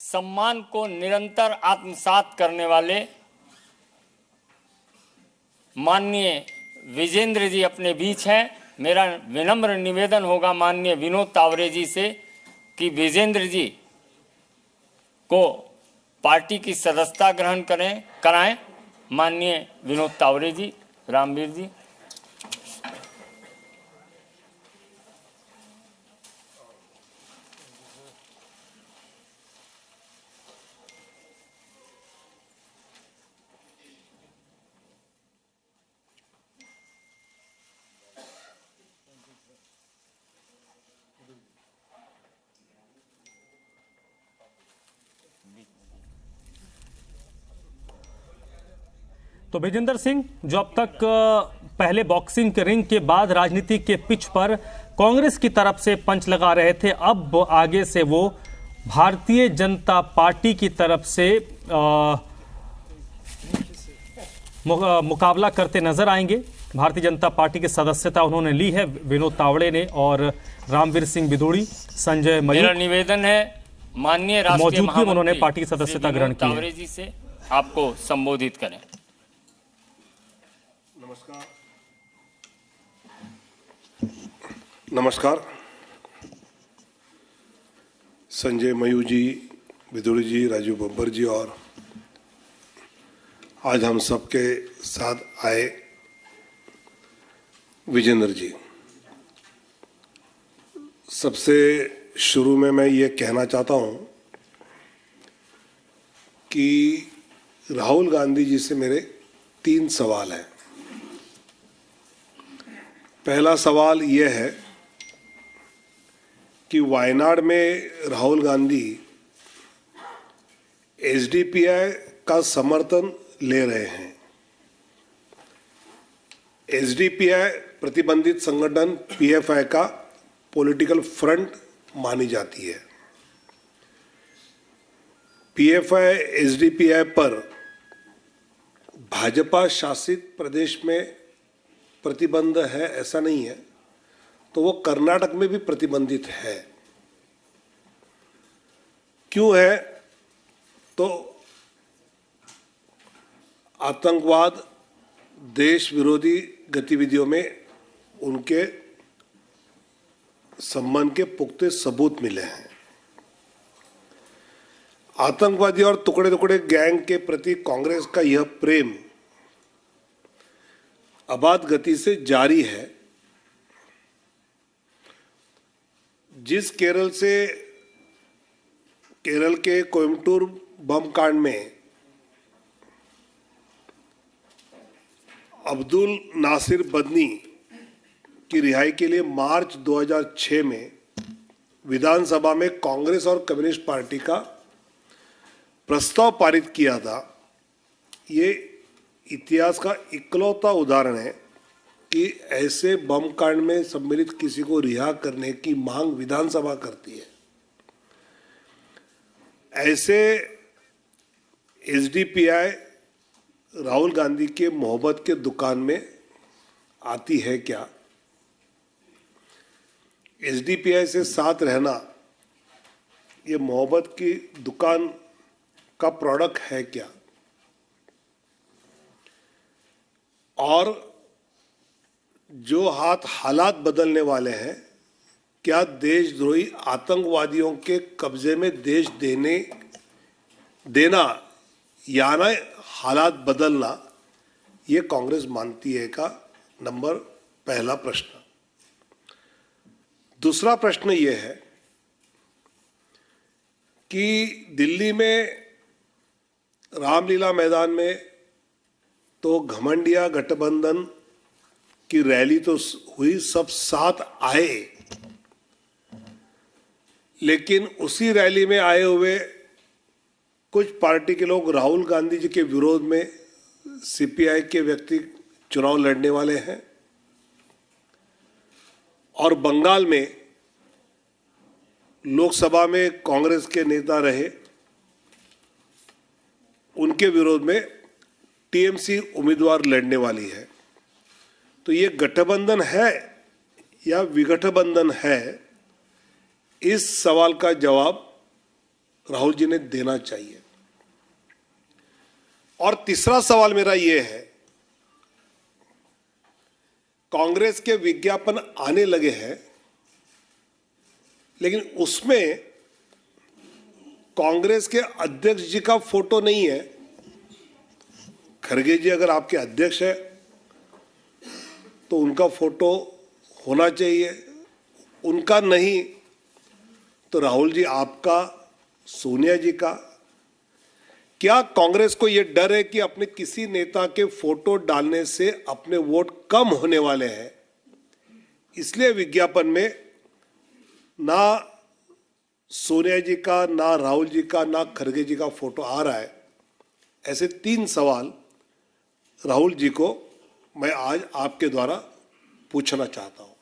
सम्मान को निरंतर आत्मसात करने वाले माननीय विजेंद्र जी अपने बीच हैं। मेरा विनम्र निवेदन होगा माननीय विनोद तावरे जी से कि विजेंद्र जी को पार्टी की सदस्यता ग्रहण कराएं। माननीय विनोद तावरे जी, रामवीर जी। तो विजेंद्र सिंह, जो अब तक पहले बॉक्सिंग के रिंग के बाद राजनीति के पिच पर कांग्रेस की तरफ से पंच लगा रहे थे, अब आगे से वो भारतीय जनता पार्टी की तरफ से मुकाबला करते नजर आएंगे। भारतीय जनता पार्टी की सदस्यता उन्होंने ली है, विनोद तावड़े ने और रामवीर सिंह बिधूड़ी, संजय मयूख। मेरा निवेदन है माननीय राष्ट्रीय महामंत्री उन्होंने पार्टी की सदस्यता ग्रहण की तावरे जी से आपको संबोधित करें। नमस्कार। संजय मयूख जी, बिधूड़ी जी, राजीव बब्बर जी और आज हम सबके साथ आए विजेंद्र जी। सबसे शुरू में मैं ये कहना चाहता हूँ कि राहुल गांधी जी से मेरे 3 सवाल हैं। पहला सवाल यह है कि वायनाड में राहुल गांधी एसडीपीआई का समर्थन ले रहे हैं। एसडीपीआई प्रतिबंधित संगठन पीएफआई का पॉलिटिकल फ्रंट मानी जाती है। पीएफआई एसडीपीआई पर भाजपा शासित प्रदेश में प्रतिबंध है ऐसा नहीं है, तो वो कर्नाटक में भी प्रतिबंधित है। क्यों है? तो आतंकवाद, देश विरोधी गतिविधियों में उनके संबंध के पुख्ते सबूत मिले हैं। आतंकवादी और टुकड़े टुकड़े गैंग के प्रति कांग्रेस का यह प्रेम अबाध गति से जारी है। जिस केरल के कोयम्बटूर बम कांड में अब्दुल नासिर बदनी की रिहाई के लिए मार्च 2006 में विधानसभा में कांग्रेस और कम्युनिस्ट पार्टी का प्रस्ताव पारित किया था, ये इतिहास का इकलौता उदाहरण है कि ऐसे बम कांड में सम्मिलित किसी को रिहा करने की मांग विधानसभा करती है। ऐसे एसडीपीआई राहुल गांधी के मोहब्बत के दुकान में आती है क्या? एसडीपीआई से साथ रहना ये मोहब्बत की दुकान का प्रोडक्ट है क्या? और जो हालात बदलने वाले हैं, क्या देशद्रोही आतंकवादियों के कब्जे में देश देना या ना हालात बदलना, ये कांग्रेस मानती है का पहला प्रश्न। दूसरा प्रश्न ये है कि दिल्ली में रामलीला मैदान में तो घमंडिया गठबंधन की रैली तो हुई, सब साथ आए, लेकिन उसी रैली में आए हुए कुछ पार्टी के लोग राहुल गांधी जी के विरोध में सीपीआई के व्यक्ति चुनाव लड़ने वाले हैं और बंगाल में लोकसभा में कांग्रेस के नेता रहे, उनके विरोध में टीएमसी उम्मीदवार लड़ने वाली है। तो ये गठबंधन है या विगठबंधन है, इस सवाल का जवाब राहुल जी ने देना चाहिए। और तीसरा सवाल मेरा यह है, कांग्रेस के विज्ञापन आने लगे हैं, लेकिन उसमें कांग्रेस के अध्यक्ष जी का फोटो नहीं है। खड़गे जी अगर आपके अध्यक्ष है तो उनका फोटो होना चाहिए, उनका नहीं तो राहुल जी आपका, सोनिया जी का। क्या कांग्रेस को यह डर है कि अपने किसी नेता के फोटो डालने से अपने वोट कम होने वाले हैं, इसलिए विज्ञापन में ना सोनिया जी का, ना राहुल जी का, ना खड़गे जी का फोटो आ रहा है? ऐसे 3 सवाल राहुल जी को मैं आज आपके द्वारा पूछना चाहता हूं।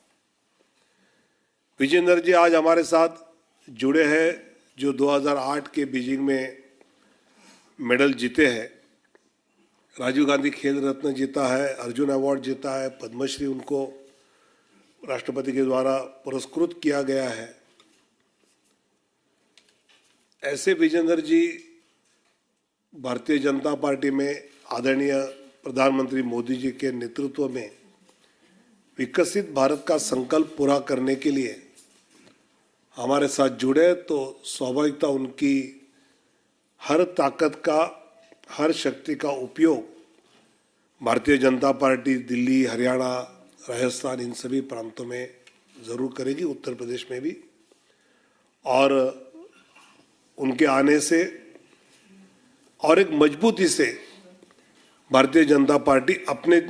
विजेंद्र जी आज हमारे साथ जुड़े हैं, जो 2008 के बीजिंग में मेडल जीते हैं, राजीव गांधी खेल रत्न जीता है, अर्जुन अवार्ड जीता है, पद्मश्री उनको राष्ट्रपति के द्वारा पुरस्कृत किया गया है। ऐसे विजेंद्र जी भारतीय जनता पार्टी में आदरणीय प्रधानमंत्री मोदी जी के नेतृत्व में विकसित भारत का संकल्प पूरा करने के लिए हमारे साथ जुड़े, तो स्वाभाविकता उनकी हर ताकत का, हर शक्ति का उपयोग भारतीय जनता पार्टी दिल्ली, हरियाणा, राजस्थान इन सभी प्रांतों में जरूर करेगी, उत्तर प्रदेश में भी। और उनके आने से और एक मजबूती से भारतीय जनता पार्टी अपने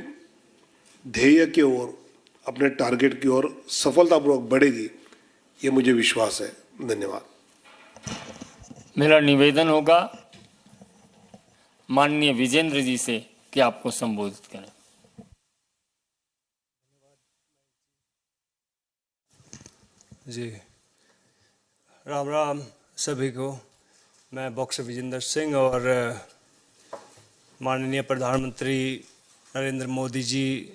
ध्येय की ओर, अपने टारगेट की ओर सफलतापूर्वक बढ़ेगी, ये मुझे विश्वास है। धन्यवाद। मेरा निवेदन होगा माननीय विजेंद्र जी से कि आपको संबोधित करें। जी, राम राम सभी को। मैं बॉक्सर विजेंद्र सिंह और माननीय प्रधानमंत्री नरेंद्र मोदी जी,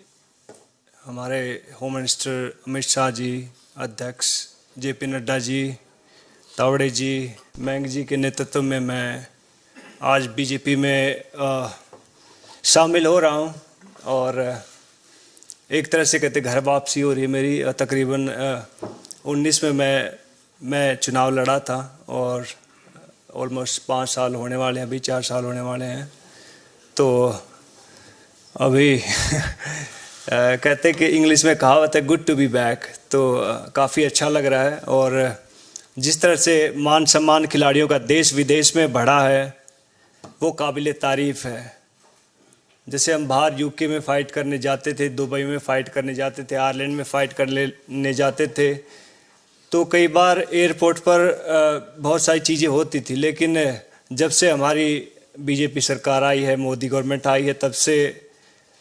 हमारे होम मिनिस्टर अमित शाह जी, अध्यक्ष जेपी नड्डा जी, तावड़े जी, मैंग जी के नेतृत्व में मैं आज बीजेपी में शामिल हो रहा हूं। और एक तरह से कहते घर वापसी हो रही है मेरी। तकरीबन 19 में मैं चुनाव लड़ा था और ऑलमोस्ट 5 साल होने वाले हैं, अभी 4 साल होने वाले हैं। तो अभी कहते कि इंग्लिश में कहावत है गुड टू बी बैक, तो काफ़ी अच्छा लग रहा है। और जिस तरह से मान सम्मान खिलाड़ियों का देश विदेश में बढ़ा है वो काबिल तारीफ़ है। जैसे हम बाहर यूके में फ़ाइट करने जाते थे, दुबई में फ़ाइट करने जाते थे, आयरलैंड में फ़ाइट करने जाते थे, तो कई बार एयरपोर्ट पर बहुत सारी चीज़ें होती थी। लेकिन जब से हमारी बीजेपी सरकार आई है, मोदी गवर्नमेंट आई है, तब से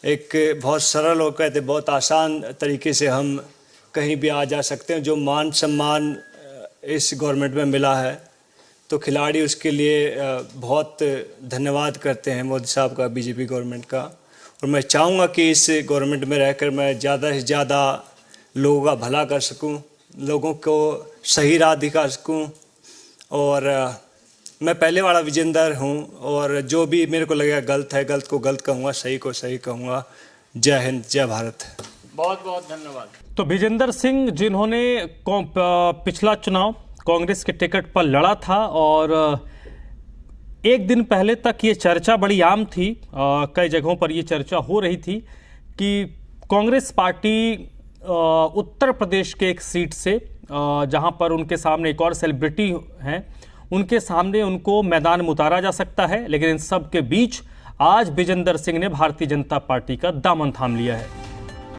एक बहुत सरल और कहते बहुत आसान तरीके से हम कहीं भी आ जा सकते हैं। जो मान सम्मान इस गवर्नमेंट में मिला है तो खिलाड़ी उसके लिए बहुत धन्यवाद करते हैं मोदी साहब का, बीजेपी गवर्नमेंट का। और मैं चाहूँगा कि इस गवर्नमेंट में रहकर मैं ज़्यादा से ज़्यादा लोगों का भला कर सकूँ, लोगों को सही राह दिखा सकूँ। और मैं पहले वाला विजेंदर हूँ और जो भी मेरे को लगेगा गलत है, गलत को गलत कहूँगा, सही को सही कहूँगा। जय हिंद, जय भारत। बहुत बहुत धन्यवाद। तो विजेंदर सिंह जिन्होंने पिछला चुनाव कांग्रेस के टिकट पर लड़ा था और एक दिन पहले तक ये चर्चा बड़ी आम थी, कई जगहों पर ये चर्चा हो रही थी कि कांग्रेस पार्टी उत्तर प्रदेश के एक सीट से, जहां पर उनके सामने एक और सेलिब्रिटी हैं, उनके सामने उनको मैदान में उतारा जा सकता है। लेकिन इन सब के बीच आज विजेंदर सिंह ने भारतीय जनता पार्टी का दामन थाम लिया है।